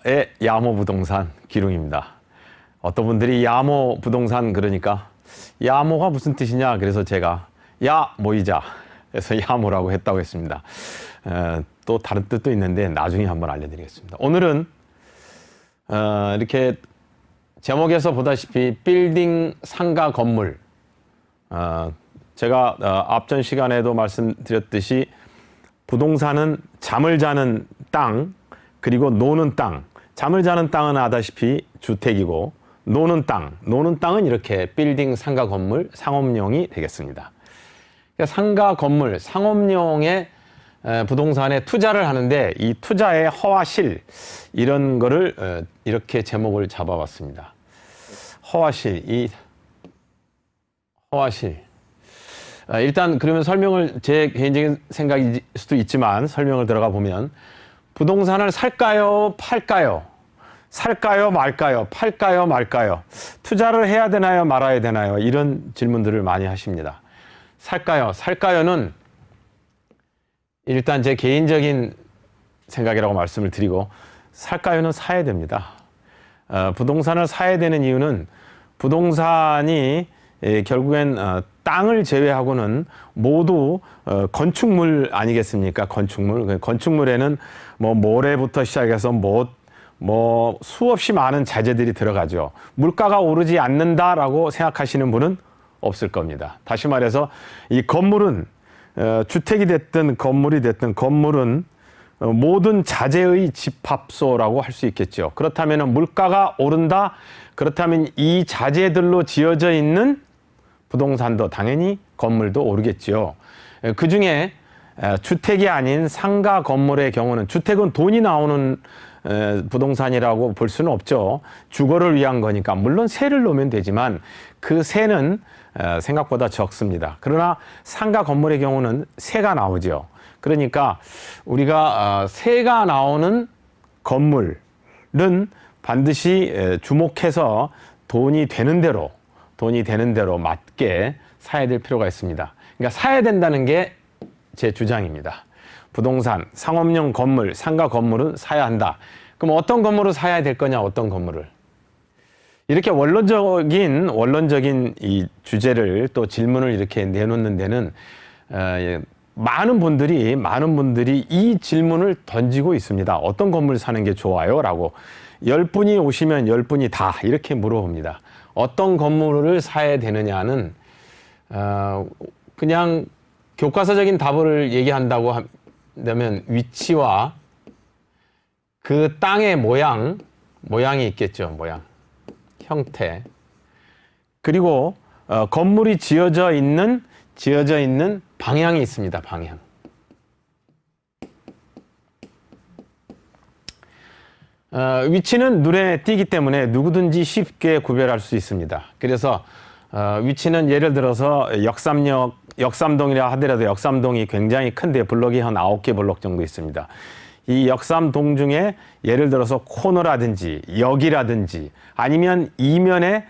안녕하십니까. 야모 부동산 기룡입니다. 어떤 분들이 야모 부동산 그러니까 야모가 무슨 뜻이냐 그래서 제가 야 모이자 해서 야모라고 했다고 했습니다. 또 다른 뜻도 있는데 나중에 한번 알려드리겠습니다. 오늘은 이렇게 제목에서 보다시피 빌딩, 상가, 건물, 제가 앞전 시간에도 말씀드렸듯이 부동산은 잠을 자는 땅 그리고 노는 땅. 잠을 자는 땅은 아다시피 주택이고 노는 땅은 이렇게 빌딩, 상가, 건물, 상업용이 되겠습니다. 그러니까 상가, 건물, 상업용의 부동산에 투자를 하는데 이 투자의 허와 실 이런 거를 이렇게 제목을 잡아봤습니다. 허와 실, 이 허와 실. 일단 그러면 설명을 제 개인적인 생각일 수도 있지만 설명을 들어가 보면 부동산을 살까요? 팔까요? 살까요? 말까요? 팔까요? 말까요? 투자를 해야 되나요? 말아야 되나요? 이런 질문들을 많이 하십니다. 살까요? 살까요는 일단 제 개인적인 생각이라고 말씀을 드리고 살까요는 사야 됩니다. 부동산을 사야 되는 이유는 부동산이 결국엔 땅을 제외하고는 모두 건축물 아니겠습니까? 건축물. 건축물에는 뭐 모래부터 시작해서 뭐 수없이 많은 자재들이 들어가죠. 물가가 오르지 않는다라고 생각하시는 분은 없을 겁니다. 다시 말해서 이 건물은 주택이 됐든 건물이 됐든 건물은 모든 자재의 집합소라고 할 수 있겠죠. 그렇다면 물가가 오른다. 그렇다면 이 자재들로 지어져 있는 부동산도 당연히 건물도 오르겠죠. 그 중에 주택이 아닌 상가 건물의 경우는 주택은 돈이 나오는 부동산이라고 볼 수는 없죠. 주거를 위한 거니까 물론 세를 놓으면 되지만 그 세는 생각보다 적습니다. 그러나 상가 건물의 경우는 세가 나오죠. 그러니까 우리가 세가 나오는 건물은 반드시 주목해서 돈이 되는 대로 맞게 사야 될 필요가 있습니다. 그러니까 사야 된다는 게 제 주장입니다. 부동산, 상업용 건물, 상가 건물은 사야 한다. 그럼 어떤 건물을 사야 될 거냐, 어떤 건물을? 이렇게 원론적인 이 주제를 또 질문을 이렇게 내놓는 데는 많은 분들이 이 질문을 던지고 있습니다. 어떤 건물 사는 게 좋아요? 라고 10분이 오시면 10분이 다 이렇게 물어봅니다. 어떤 건물을 사야 되느냐는 그냥 교과서적인 답을 얘기한다고 하면 위치와 그 땅의 모양이 있겠죠. 모양, 형태. 그리고 건물이 지어져 있는 방향이 있습니다. 방향. 위치는 눈에 띄기 때문에 누구든지 쉽게 구별할 수 있습니다. 그래서 위치는 예를 들어서 역삼동이라 하더라도 역삼동이 굉장히 큰데 블록이 한 9개 블록 정도 있습니다. 이 역삼동 중에 예를 들어서 코너라든지 역이라든지 아니면 이면에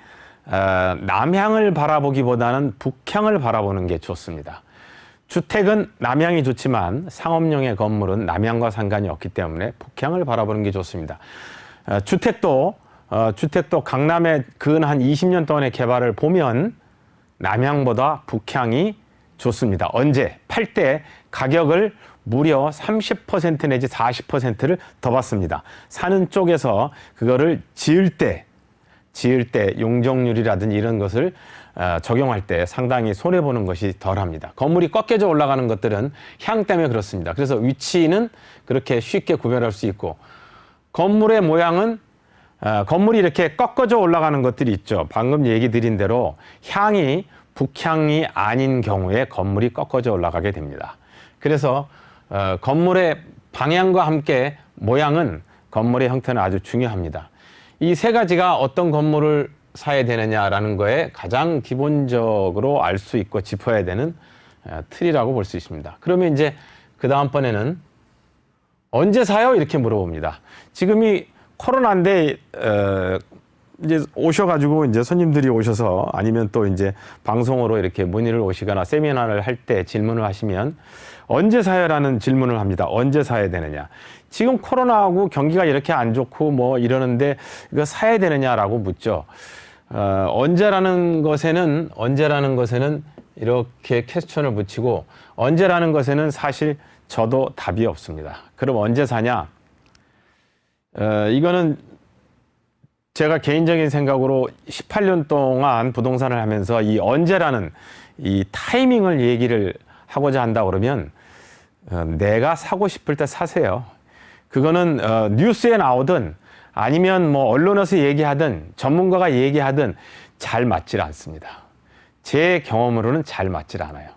남향을 바라보기보다는 북향을 바라보는 게 좋습니다. 주택은 남향이 좋지만 상업용의 건물은 남향과 상관이 없기 때문에 북향을 바라보는 게 좋습니다. 주택도 강남의 근 한 20년 동안의 개발을 보면 남향보다 북향이 좋습니다. 언제? 팔 때 가격을 무려 30% 내지 40%를 더 받습니다. 사는 쪽에서 그거를 지을 때 용적률이라든지 이런 것을 적용할 때 상당히 손해보는 것이 덜합니다. 건물이 꺾여져 올라가는 것들은 향 때문에 그렇습니다. 그래서 위치는 그렇게 쉽게 구별할 수 있고 건물의 모양은 건물이 이렇게 꺾어져 올라가는 것들이 있죠. 방금 얘기 드린 대로 향이 북향이 아닌 경우에 건물이 꺾어져 올라가게 됩니다. 그래서 건물의 방향과 함께 모양은 건물의 형태는 아주 중요합니다. 이 세 가지가 어떤 건물을 사야 되느냐라는 거에 가장 기본적으로 알 수 있고 짚어야 되는 틀이라고 볼 수 있습니다. 그러면 이제 그 다음번에는 언제 사요? 이렇게 물어봅니다. 지금이 코로나인데 이제 오셔가지고 이제 손님들이 오셔서 아니면 또 이제 방송으로 이렇게 문의를 오시거나 세미나를 할 때 질문을 하시면 언제 사야라는 질문을 합니다. 언제 사야 되느냐. 지금 코로나하고 경기가 이렇게 안 좋고 뭐 이러는데 이거 사야 되느냐라고 묻죠. 언제라는 것에는 이렇게 퀘스천을 붙이고 언제라는 것에는 사실 저도 답이 없습니다. 그럼 언제 사냐? 이거는 제가 개인적인 생각으로 18년 동안 부동산을 하면서 이 언제라는 이 타이밍을 얘기를 하고자 한다 그러면 내가 사고 싶을 때 사세요. 그거는 뉴스에 나오든 아니면 뭐 언론에서 얘기하든 전문가가 얘기하든 잘 맞질 않습니다. 제 경험으로는 잘 맞질 않아요.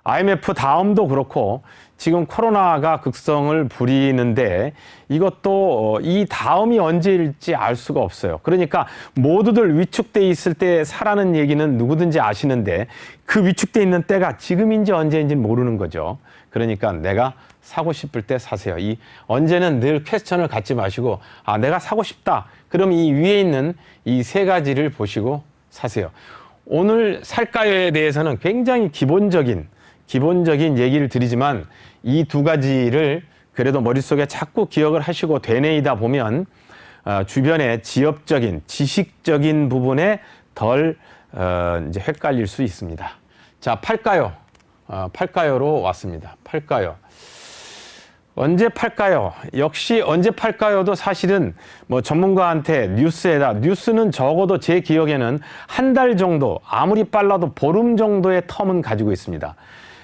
IMF 다음도 그렇고 지금 코로나가 극성을 부리는데 이것도 이 다음이 언제일지 알 수가 없어요. 그러니까 모두들 위축돼 있을 때 사라는 얘기는 누구든지 아시는데 그 위축돼 있는 때가 지금인지 언제인지는 모르는 거죠. 그러니까 내가 사고 싶을 때 사세요. 이 언제는 늘 퀘스천을 갖지 마시고 내가 사고 싶다. 그럼 이 위에 있는 이 세 가지를 보시고 사세요. 오늘 살까요에 대해서는 굉장히 기본적인 얘기를 드리지만 이 두 가지를 그래도 머릿속에 자꾸 기억을 하시고 되뇌이다 보면 주변의 지역적인, 지식적인 부분에 덜 이제 헷갈릴 수 있습니다. 자, 팔까요? 팔까요로 왔습니다. 팔까요? 언제 팔까요? 역시 언제 팔까요도 사실은 뭐 전문가한테 뉴스는 적어도 제 기억에는 한 달 정도, 아무리 빨라도 보름 정도의 텀은 가지고 있습니다.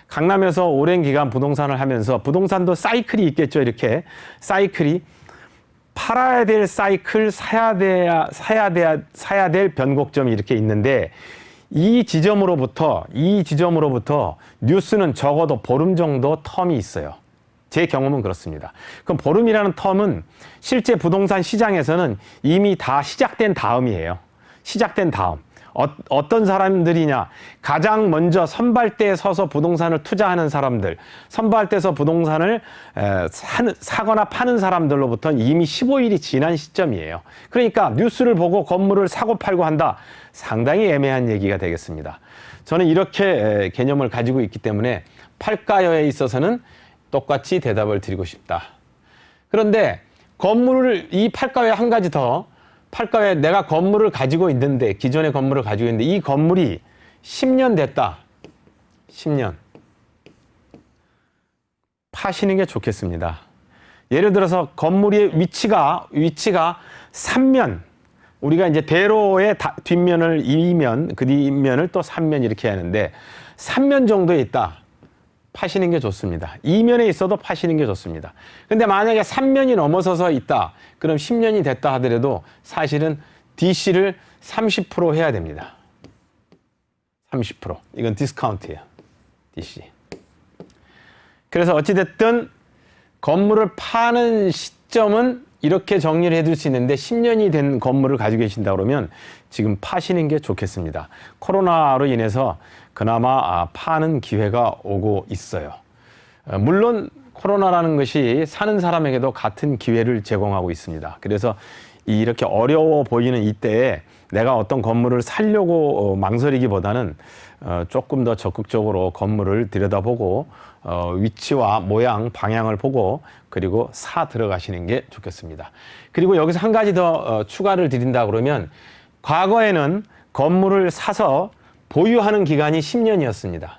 강남에서 오랜 기간 부동산을 하면서 부동산도 사이클이 있겠죠. 이렇게 사이클이 팔아야 될 사이클, 사야 될 변곡점이 이렇게 있는데 이 지점으로부터 뉴스는 적어도 보름 정도 텀이 있어요. 제 경험은 그렇습니다. 그럼 보름이라는 텀은 실제 부동산 시장에서는 이미 다 시작된 다음이에요. 시작된 다음. 어떤 사람들이냐? 가장 먼저 선발대에 서서 부동산을 투자하는 사람들, 선발대에서 부동산을 사거나 파는 사람들로부터는 이미 15일이 지난 시점이에요. 그러니까 뉴스를 보고 건물을 사고 팔고 한다. 상당히 애매한 얘기가 되겠습니다. 저는 이렇게 개념을 가지고 있기 때문에 팔까요에 있어서는 똑같이 대답을 드리고 싶다. 그런데 이 팔까요에 한 가지 더, 팔까요에 내가 건물을 가지고 있는데, 기존의 건물을 가지고 있는데 이 건물이 10년 됐다. 10년. 파시는 게 좋겠습니다. 예를 들어서 건물의 위치가 3면, 우리가 이제 대로의 뒷면을 2면, 그 뒷면을 또 3면 이렇게 하는데 3면 정도에 있다. 파시는 게 좋습니다. 2면에 있어도 파시는 게 좋습니다. 근데 만약에 3면이 넘어서서 있다. 그럼 10년이 됐다 하더라도 사실은 DC를 30% 해야 됩니다. 30%. 이건 디스카운트예요. DC. 그래서 어찌됐든 건물을 파는 시점은 이렇게 정리를 해둘 수 있는데 10년이 된 건물을 가지고 계신다 그러면 지금 파시는 게 좋겠습니다. 코로나로 인해서 그나마 파는 기회가 오고 있어요. 물론 코로나라는 것이 사는 사람에게도 같은 기회를 제공하고 있습니다. 그래서 이렇게 어려워 보이는 이때에 내가 어떤 건물을 사려고 망설이기보다는 조금 더 적극적으로 건물을 들여다보고 위치와 모양, 방향을 보고 그리고 사 들어가시는 게 좋겠습니다. 그리고 여기서 한 가지 더 추가를 드린다 그러면 과거에는 건물을 사서 보유하는 기간이 10년이었습니다.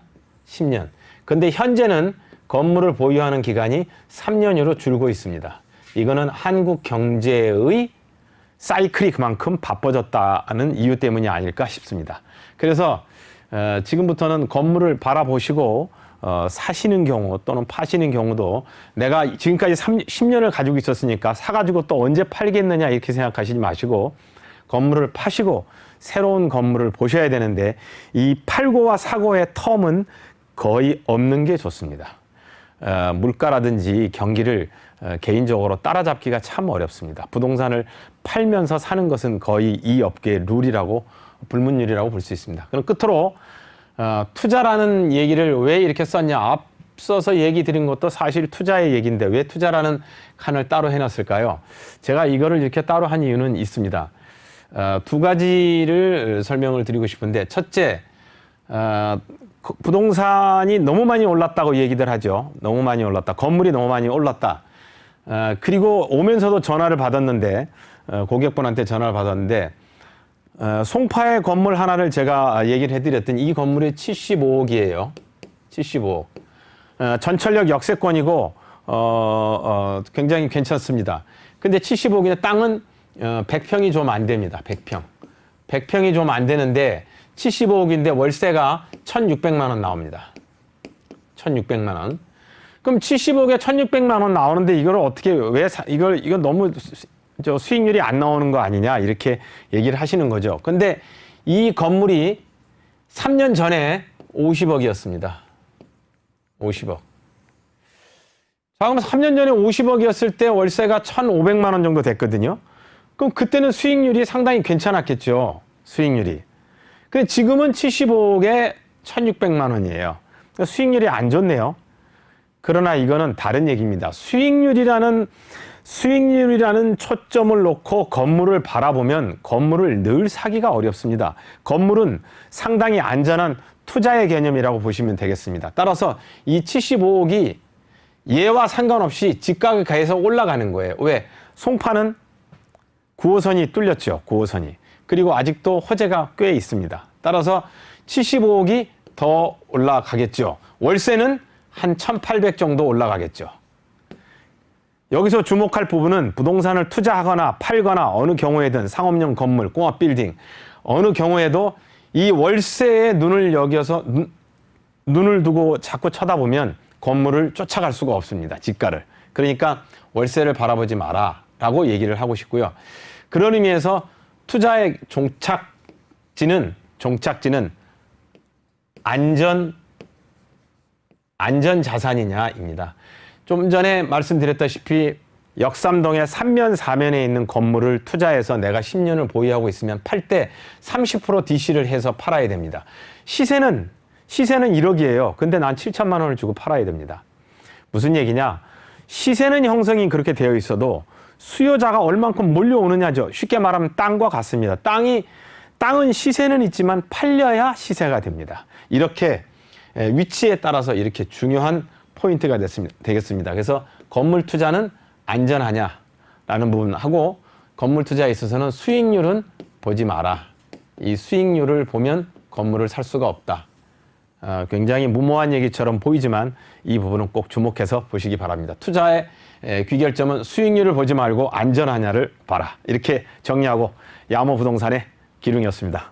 10년. 근데 현재는 건물을 보유하는 기간이 3년으로 줄고 있습니다. 이거는 한국 경제의 사이클이 그만큼 바빠졌다는 이유 때문이 아닐까 싶습니다. 그래서 지금부터는 건물을 바라보시고 사시는 경우 또는 파시는 경우도 내가 지금까지 10년을 가지고 있었으니까 사가지고 또 언제 팔겠느냐 이렇게 생각하시지 마시고 건물을 파시고 새로운 건물을 보셔야 되는데 이 팔고와 사고의 텀은 거의 없는 게 좋습니다. 물가라든지 경기를 개인적으로 따라잡기가 참 어렵습니다. 부동산을 팔면서 사는 것은 거의 이 업계의 룰이라고 불문율이라고 볼 수 있습니다. 그럼 끝으로 투자라는 얘기를 왜 이렇게 썼냐? 앞서서 얘기 드린 것도 사실 투자의 얘기인데 왜 투자라는 칸을 따로 해놨을까요? 제가 이거를 이렇게 따로 한 이유는 있습니다. 두 가지를 설명을 드리고 싶은데 첫째, 부동산이 너무 많이 올랐다고 얘기들 하죠. 너무 많이 올랐다. 건물이 너무 많이 올랐다. 그리고 오면서도 전화를 받았는데 고객분한테 전화를 받았는데 송파의 건물 하나를 제가 얘기를 해드렸더니 이 건물이 75억이에요. 75억. 전철역 역세권이고 굉장히 괜찮습니다. 근데 75억인데 땅은 100평이 좀 안 됩니다. 100평. 100평이 좀 안 되는데 75억인데 월세가 1,600만 원 나옵니다. 1,600만 원. 그럼 75억에 1,600만 원 나오는데 이걸 어떻게 이건 너무 수익률이 안 나오는 거 아니냐 이렇게 얘기를 하시는 거죠. 근데 이 건물이 3년 전에 50억이었습니다. 50억. 자, 그럼 3년 전에 50억이었을 때 월세가 1,500만 원 정도 됐거든요. 그럼 그때는 수익률이 상당히 괜찮았겠죠. 수익률이. 근데 지금은 75억에 1,600만 원이에요. 그러니까 수익률이 안 좋네요. 그러나 이거는 다른 얘기입니다. 수익률이라는 초점을 놓고 건물을 바라보면 건물을 늘 사기가 어렵습니다. 건물은 상당히 안전한 투자의 개념이라고 보시면 되겠습니다. 따라서 이 75억이 얘와 상관없이 집값이 계속 올라가는 거예요. 왜? 송파는 9호선이 뚫렸죠. 9호선이. 그리고 아직도 호재가 꽤 있습니다. 따라서 75억이 더 올라가겠죠. 월세는 한 1,800 정도 올라가겠죠. 여기서 주목할 부분은 부동산을 투자하거나 팔거나 어느 경우에든 상업용 건물, 공업 빌딩 어느 경우에도 이 월세에 눈을 두고 자꾸 쳐다보면 건물을 쫓아갈 수가 없습니다. 집가를. 그러니까 월세를 바라보지 마라 라고 얘기를 하고 싶고요. 그런 의미에서 투자의 종착지는 안전 자산이냐입니다. 좀 전에 말씀드렸다시피 역삼동의 3면 4면에 있는 건물을 투자해서 내가 10년을 보유하고 있으면 팔 때 30% DC를 해서 팔아야 됩니다. 시세는 1억이에요. 근데 난 7천만 원을 주고 팔아야 됩니다. 무슨 얘기냐? 시세는 형성이 그렇게 되어 있어도 수요자가 얼만큼 몰려오느냐죠. 쉽게 말하면 땅과 같습니다. 땅은 시세는 있지만 팔려야 시세가 됩니다. 이렇게 위치에 따라서 이렇게 중요한 포인트가 되겠습니다. 그래서 건물 투자는 안전하냐라는 부분하고 건물 투자에 있어서는 수익률은 보지 마라. 이 수익률을 보면 건물을 살 수가 없다. 굉장히 무모한 얘기처럼 보이지만 이 부분은 꼭 주목해서 보시기 바랍니다. 투자의 귀결점은 수익률을 보지 말고 안전하냐를 봐라. 이렇게 정리하고 야모 부동산의 기룡이었습니다.